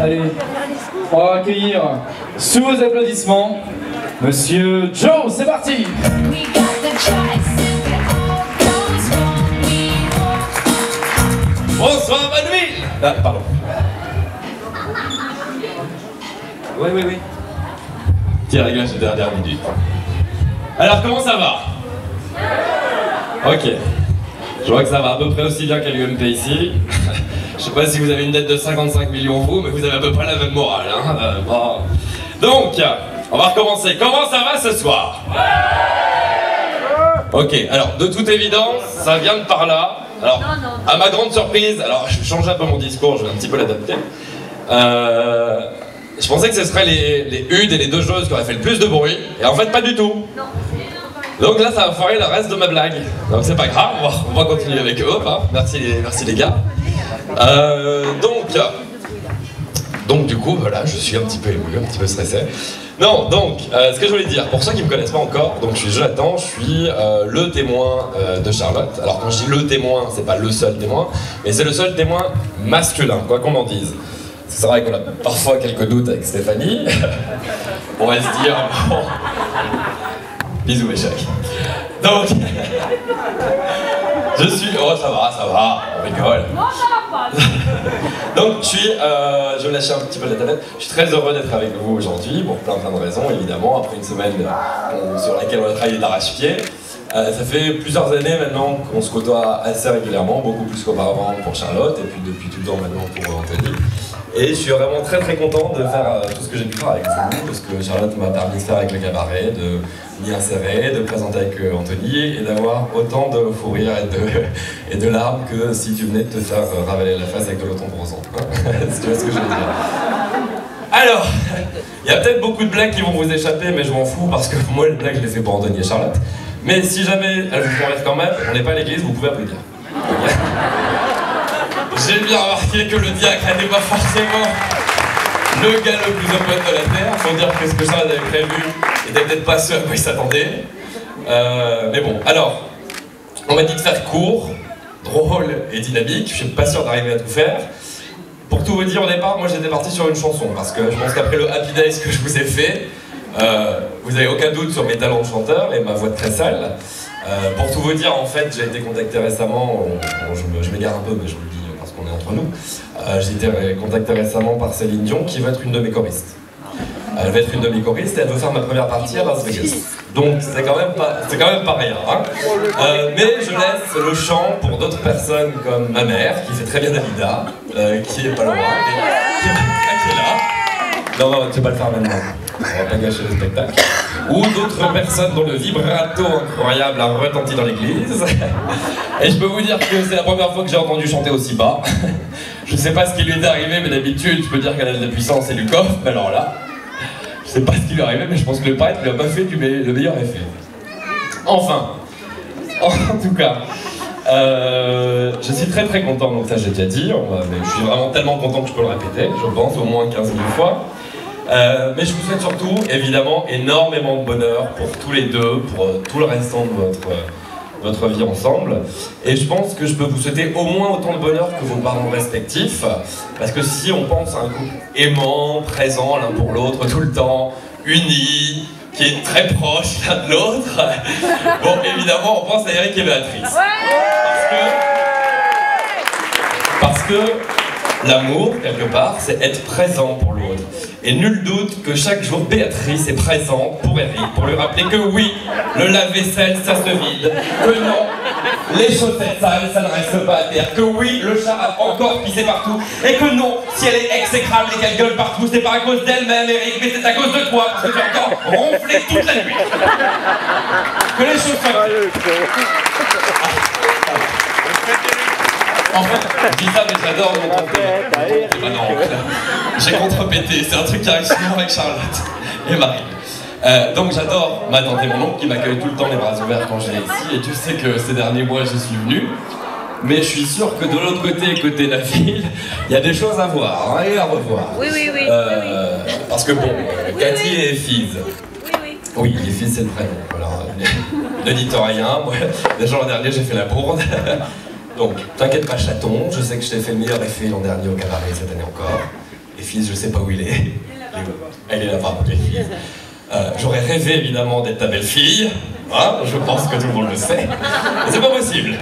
Allez, on va accueillir sous vos applaudissements Monsieur Joe, c'est parti. Bonsoir Manuel. Ah, pardon. Oui. Petit réglage de dernière minute. Alors comment ça va? Ok. Je vois que ça va à peu près aussi bien qu'à l'UMP ici. Je sais pas si vous avez une dette de 55 millions vous, mais vous avez à peu près la même morale. Hein. Bon. Donc, on va recommencer. Comment ça va ce soir? Ok, alors de toute évidence, ça vient de par là. Alors, à ma grande surprise, alors je change un peu mon discours, je vais un petit peu l'adapter. Je pensais que ce serait les hudes et les deux choses qui auraient fait le plus de bruit, et en fait pas du tout. Donc là, ça va foirer le reste de ma blague. Donc c'est pas grave, on va continuer avec eux. Hein. Merci les gars. Donc du coup, voilà, je suis un petit peu ému, un petit peu stressé. Non, donc, ce que je voulais dire, pour ceux qui me connaissent pas encore, donc je suis Jonathan, je suis le témoin de Charlotte. Alors quand je dis le témoin, c'est pas le seul témoin, mais c'est le seul témoin masculin, quoi qu'on en dise. C'est vrai qu'on a parfois quelques doutes avec Stéphanie. On va se dire, bon... Bisous échec. Donc, je suis... Oh ça va, on rigole. Non, ça va pas. Donc je vais lâcher un petit peu la tablette. Je suis très heureux d'être avec vous aujourd'hui, pour plein de raisons évidemment, après une semaine sur laquelle on a travaillé d'arrache-pied. Ça fait plusieurs années maintenant qu'on se côtoie assez régulièrement, beaucoup plus qu'auparavant pour Charlotte, et puis depuis tout le temps maintenant pour Anthony. Et je suis vraiment très content de faire tout ce que j'ai pu faire avec vous, parce que Charlotte m'a permis de faire avec le cabaret, de m'y insérer, de présenter avec Anthony, et d'avoir autant de fou rire et de larmes que si tu venais de te faire ravaler la face avec de l'eau temporosante. Si tu vois ce que je veux dire. Alors, il y a peut-être beaucoup de blagues qui vont vous échapper, mais je m'en fous, parce que moi les blagues je les fais pour Anthony et Charlotte. Mais si jamais elles vous font rire quand même, on n'est pas à l'église, vous pouvez applaudir. J'ai bien remarqué que le diacre n'est pas forcément le gars le plus open de la Terre. Faut dire que ce que ça avait prévu était peut-être pas ce à quoi il s'attendait. Mais bon, alors, on m'a dit de faire court, drôle et dynamique. Je suis pas sûr d'arriver à tout faire. Pour tout vous dire, au départ, moi j'étais parti sur une chanson, parce que je pense qu'après le Happy Days que je vous ai fait, vous n'avez aucun doute sur mes talents de chanteur et ma voix très sale. Pour tout vous dire, en fait, j'ai été contacté récemment, je m'égare un peu, mais je vous le dis parce qu'on est entre nous, j'ai été contacté récemment par Céline Dion qui va être une de mes choristes. Elle va être une de mes choristes et elle veut faire ma première partie à Las Vegas. Donc c'est quand même pas rien. Hein. Mais je laisse le chant pour d'autres personnes comme ma mère, qui fait très bien Dalida, qui est pas loin, et qui est là. Non, tu vas pas le faire maintenant. On va pas gâcher le spectacle. Ou d'autres personnes dont le vibrato incroyable a retenti dans l'église. Et je peux vous dire que c'est la première fois que j'ai entendu chanter aussi bas. Je sais pas ce qui lui est arrivé, mais d'habitude, je peux dire qu'elle a de la puissance et du coffre, mais alors là, je sais pas ce qui lui est arrivé, mais je pense que le prêtre lui a pas fait le meilleur effet. Enfin, en tout cas, je suis très content, donc ça j'ai déjà dit, mais je suis vraiment tellement content que je peux le répéter, je pense, au moins 15 000 fois. Mais je vous souhaite surtout, évidemment, énormément de bonheur pour tous les deux, pour tout le restant de votre vie ensemble. Et je pense que je peux vous souhaiter au moins autant de bonheur que vos parents respectifs, parce que si on pense à un couple aimant, présent l'un pour l'autre tout le temps, uni, qui est très proche l'un de l'autre, bon, évidemment, on pense à Eric et Béatrice. Parce que l'amour, quelque part, c'est être présent pour l'autre. Et nul doute que chaque jour, Béatrice est présente pour Eric, pour lui rappeler que oui, le lave-vaisselle, ça se vide. Que non, les chaussettes sales, ça ne reste pas à terre. Que oui, le chat a encore pissé partout. Et que non, si elle est exécrable et qu'elle gueule partout, c'est pas à cause d'elle-même, Eric, mais c'est à cause de toi, parce que tu as encore ronflé toute la nuit. Que les choses soient... En fait, je dis ça, mais j'adore mon contre-pété. J'ai contre-pété, c'est un truc qui arrive souvent avec Charlotte et Marie. Donc j'adore ma tante et mon oncle qui m'accueillent tout le temps les bras ouverts quand je viens ici. Et tu sais que ces derniers mois, j'y suis venu. mais je suis sûr que de l'autre côté, côté de la ville, il y a des choses à voir hein, et à revoir. Oui. Parce que bon, Cathy et Fizz. Oui, les Fizz c'est le prénom. Alors, ne dites rien, moi, déjà l'an dernier j'ai fait la bourde. Donc, t'inquiète pas chaton, je sais que je t'ai fait le meilleur effet l'an dernier au cabaret, cette année encore. Et Fizz, je sais pas où il est. Elle est là-bas, les Fizz. J'aurais rêvé évidemment d'être ta belle-fille, hein, je pense que tout le monde le sait, mais c'est pas possible.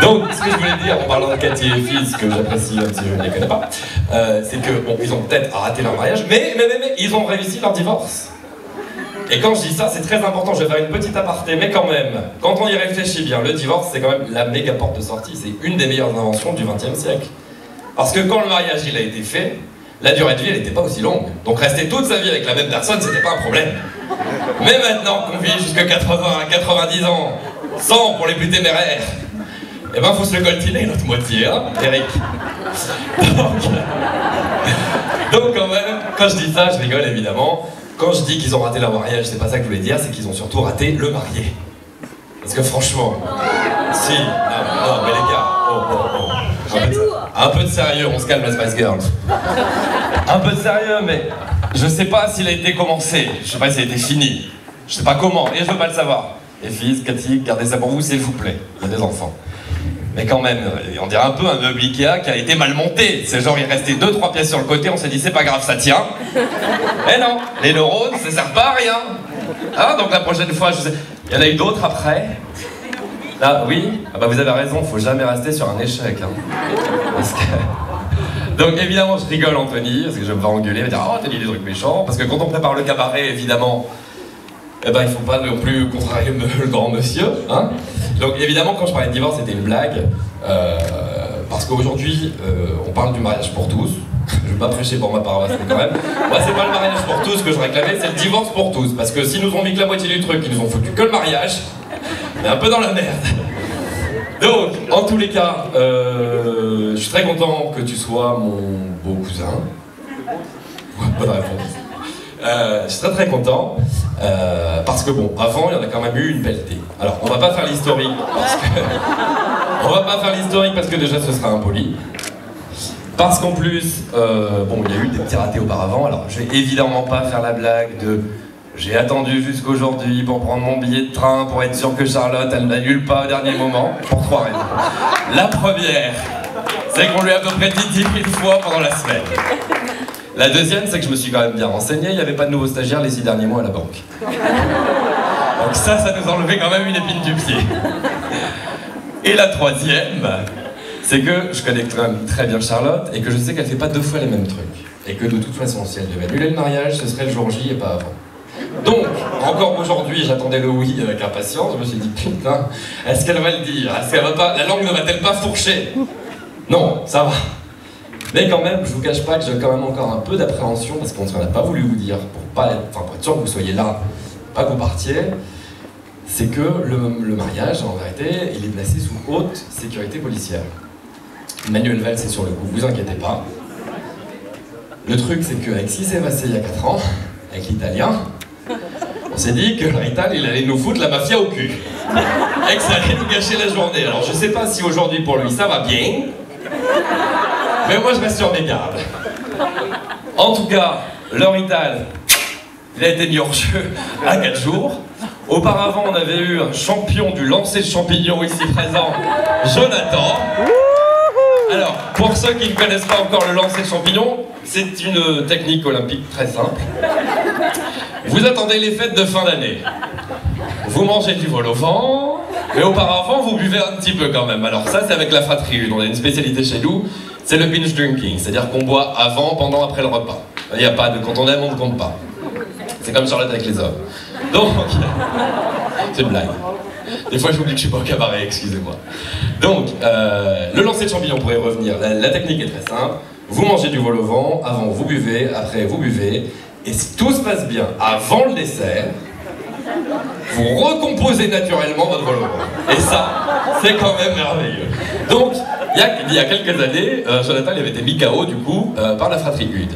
Donc, ce que je voulais dire en parlant de Cathy et Fizz, que j'apprécie un petit peu, je ne les connais pas, c'est que, bon, ils ont peut-être raté leur mariage, mais ils ont réussi leur divorce. Et quand je dis ça, c'est très important, je vais faire une petite aparté, mais quand même, quand on y réfléchit bien, le divorce, c'est quand même la méga porte de sortie, c'est une des meilleures inventions du XXe siècle. Parce que quand le mariage il a été fait, la durée de vie, elle n'était pas aussi longue. Donc rester toute sa vie avec la même personne, c'était pas un problème. Mais maintenant qu'on vit jusqu'à 80, 90 ans, 100 pour les plus téméraires, eh ben faut se le coltiner l'autre moitié, hein, Eric. Donc quand même, quand je dis ça, je rigole évidemment. Quand je dis qu'ils ont raté leur mariage, c'est pas ça que je voulais dire, c'est qu'ils ont surtout raté le marié. Parce que franchement, si, non, mais les gars, un peu de sérieux, on se calme les Spice Girls. Un peu de sérieux, mais je sais pas s'il a été commencé, je sais pas s'il a été fini, je sais pas comment, et je veux pas le savoir. Et Fizz, Cathy, gardez ça pour vous s'il vous plaît, il y a des enfants. Mais quand même, on dirait un peu un meuble Ikea qui a été mal monté. C'est genre, il restait 2-3 pièces sur le côté, on s'est dit c'est pas grave, ça tient. Eh non, les neurones, ça sert pas à rien. Hein, donc la prochaine fois, je sais... Il y en a eu d'autres après. Là, oui, ah bah vous avez raison, faut jamais rester sur un échec. Hein. Parce que... Donc évidemment, je rigole Anthony, parce que je vais me faire engueuler, il va dire oh t'as dit des trucs méchants. Parce que quand on prépare le cabaret, évidemment, eh ben il faut pas non plus contrarier le grand monsieur. Hein. Donc évidemment, quand je parlais de divorce, c'était une blague. Parce qu'aujourd'hui, on parle du mariage pour tous. Je vais pas prêcher pour ma paroisse, mais quand même. Moi, c'est pas le mariage pour tous que je réclamais, c'est le divorce pour tous. Parce que s'ils nous ont mis que la moitié du truc, ils nous ont foutu que le mariage, on est un peu dans la merde. Donc, en tous les cas, je suis très content que tu sois mon beau cousin. Bonne réponse. Je suis très content, parce que bon, avant, il y en a quand même eu une pelletée. Alors, on va pas faire l'historique, parce que... on va pas faire l'historique parce que déjà ce sera impoli. Parce qu'en plus, bon, il y a eu des petits ratés auparavant, alors je vais évidemment pas faire la blague de j'ai attendu jusqu'aujourd'hui pour prendre mon billet de train pour être sûr que Charlotte, elle n'annule pas au dernier moment, pour 3 raisons. La première, c'est qu'on lui a à peu près dit 10 000 fois pendant la semaine. La deuxième, c'est que je me suis quand même bien renseigné, il n'y avait pas de nouveaux stagiaires les 6 derniers mois à la banque. Donc ça nous enlevait quand même une épine du pied. Et la troisième, c'est que je connais quand même très bien Charlotte et que je sais qu'elle fait pas 2 fois les mêmes trucs. Et que de toute façon, si elle devait annuler le mariage, ce serait le jour J et pas avant. Donc, encore aujourd'hui, j'attendais le oui avec impatience. Je me suis dit, putain, est-ce qu'elle va le dire? Est-ce qu'elle va pas... La langue ne va-t-elle pas fourcher? Non, ça va. Mais quand même, je vous cache pas que j'ai quand même encore un peu d'appréhension parce qu'on n'a pas voulu vous dire, pour être sûr que vous soyez là, pas que vous partiez. C'est que le mariage, en vérité, il est placé sous haute sécurité policière. Manuel Valls est sur le coup, vous inquiétez pas. Le truc, c'est qu'avec ce qui s'est passé il y a 4 ans, avec l'italien, on s'est dit que l'Ital, il allait nous foutre la mafia au cul. Et que ça allait nous gâcher la journée. Alors je sais pas si aujourd'hui pour lui ça va bien, mais moi je reste sur mes gardes. En tout cas, leur Ital, il a été mis hors jeu à 4 jours. Auparavant, on avait eu un champion du lancer de champignons ici présent, Jonathan. Alors, pour ceux qui ne connaissent pas encore le lancer de champignons, c'est une technique olympique très simple. Vous attendez les fêtes de fin d'année. Vous mangez du vol au vent, mais auparavant, vous buvez un petit peu quand même. Alors ça, c'est avec la fratrie 1. On a une spécialité chez nous, c'est le binge drinking. C'est-à-dire qu'on boit avant, pendant, après le repas. Il n'y a pas de... Quand on aime, on ne compte pas. C'est comme Charlotte avec les hommes. Donc, c'est une blague. Des fois, j'oublie que je suis pas au cabaret, excusez-moi. Donc, le lancer de champignons, pour y revenir, la technique est très simple. Vous mangez du vol au vent, avant vous buvez, après vous buvez. Et si tout se passe bien avant le dessert, vous recomposez naturellement votre vol au vent. Et ça, c'est quand même merveilleux. Donc, il y a quelques années, Jonathan il avait été mis KO, du coup, par la fratrie 1.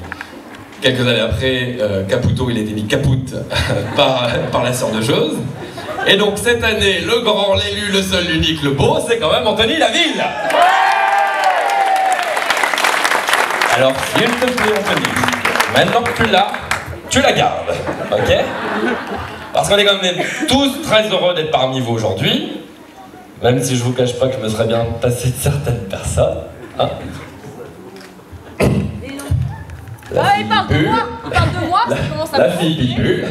Quelques années après, Caputo, il a été mis capoute par la sœur de Jose. Et donc cette année, le grand, l'élu, le seul, l'unique, le beau, c'est quand même Anthony Laville. Alors s'il te plaît Anthony, maintenant que tu l'as, tu la gardes, ok? Parce qu'on est quand même tous très heureux d'être parmi vous aujourd'hui, même si je vous cache pas que je me serais bien passé de certaines personnes. Hein? Il parle de moi, comment ça La fille Pipu.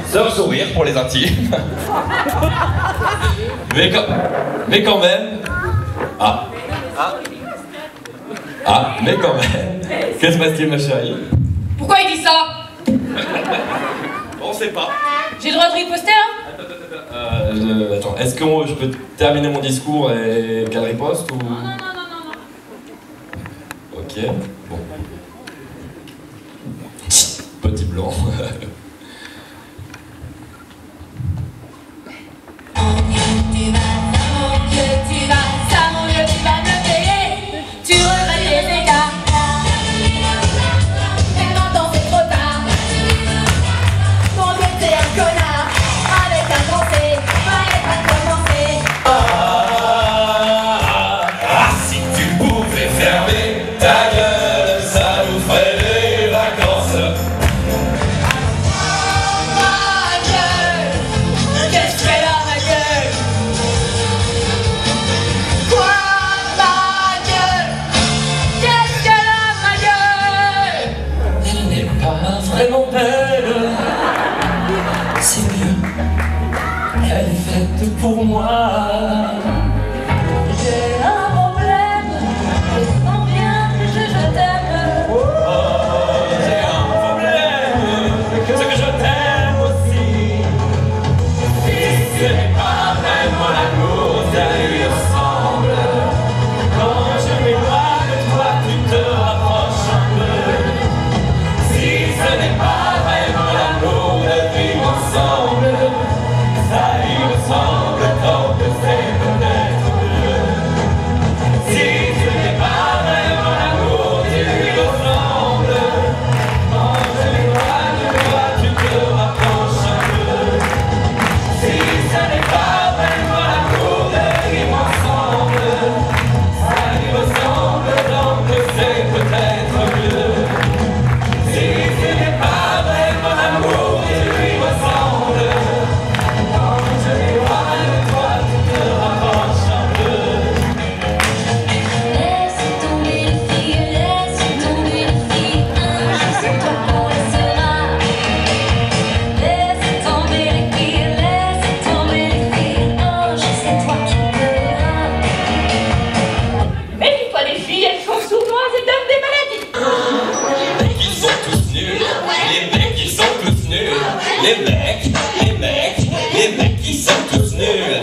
Sœur sourire pour les intimes. mais quand même. Mais quand même. Qu'est-ce qui se passe-t-il, ma chérie? Pourquoi il dit ça? On sait pas. J'ai le droit de riposter, hein? Attends, est-ce que je peux terminer mon discours et qu'elle riposte ou... Non. Ok, bon. Petit blanc. Vraiment belle, c'est mieux, elle est faite pour moi. J'ai un problème, je sens bien que je t'aime. J'ai un problème, c'est que je t'aime aussi. Si ce n'est pas vraiment l'amour, ça lui ressemble. Quand je m'éloigne de toi, tu te rapproches un peu. Si ce n'est pas vraiment l'amour de vivre ensemble, ça lui ressemble tant que c'est peut-être mieux. Si ce n'est pas vraiment l'amour qui lui ressemble, quand je m'éloigne de toi, tu te rapproches un peu. Si ce n'est pas vraiment l'amour de vivre ensemble, ça lui ressemble tant que c'est peut-être mieux. Si ce n'est pas vraiment l'amour qui lui ressemble, quand je m'éloigne de toi, tu te rapproches un peu. Laisse tomber les filles, un jour c'est toi qu'on laissera. Laisse tomber les filles, un jour c'est toi qui pleureras. Méfie-toi les filles, elles sont souvent et donnent des maladies. Les mecs ils sont tous nuls. Les mecs ils sont tous nuls. Les mecs ils sont tous nuls.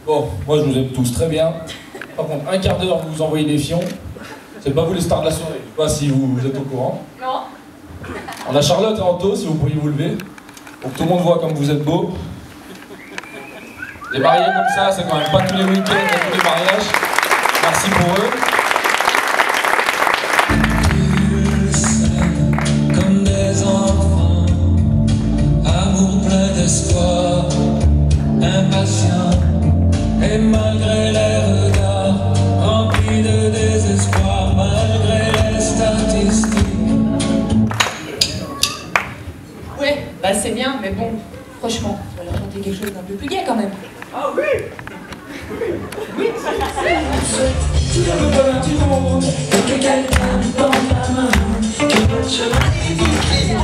Bon, moi je vous aime tous très bien. Par contre, un quart d'heure, vous vous envoyez des fions. C'est pas vous les stars de la soirée. Je sais pas si vous êtes au courant. Non. On a Charlotte et Anto, si vous pourriez vous lever. Pour que tout le monde voit comme vous êtes beaux. Les mariés comme ça, c'est quand même pas tous les week-ends, à tous les mariages. Merci pour eux. Comme des enfants, amour plein d'espoir, impatient, et malgré les regards remplis de désespoir, malgré les statistiques. Ouais, bah c'est bien, mais bon, franchement, on va leur chanter quelque chose d'un peu plus gai quand même. Ah oui. Tu ne veux pas du monde, que quelqu'un tende la main, que votre chemin est difficile.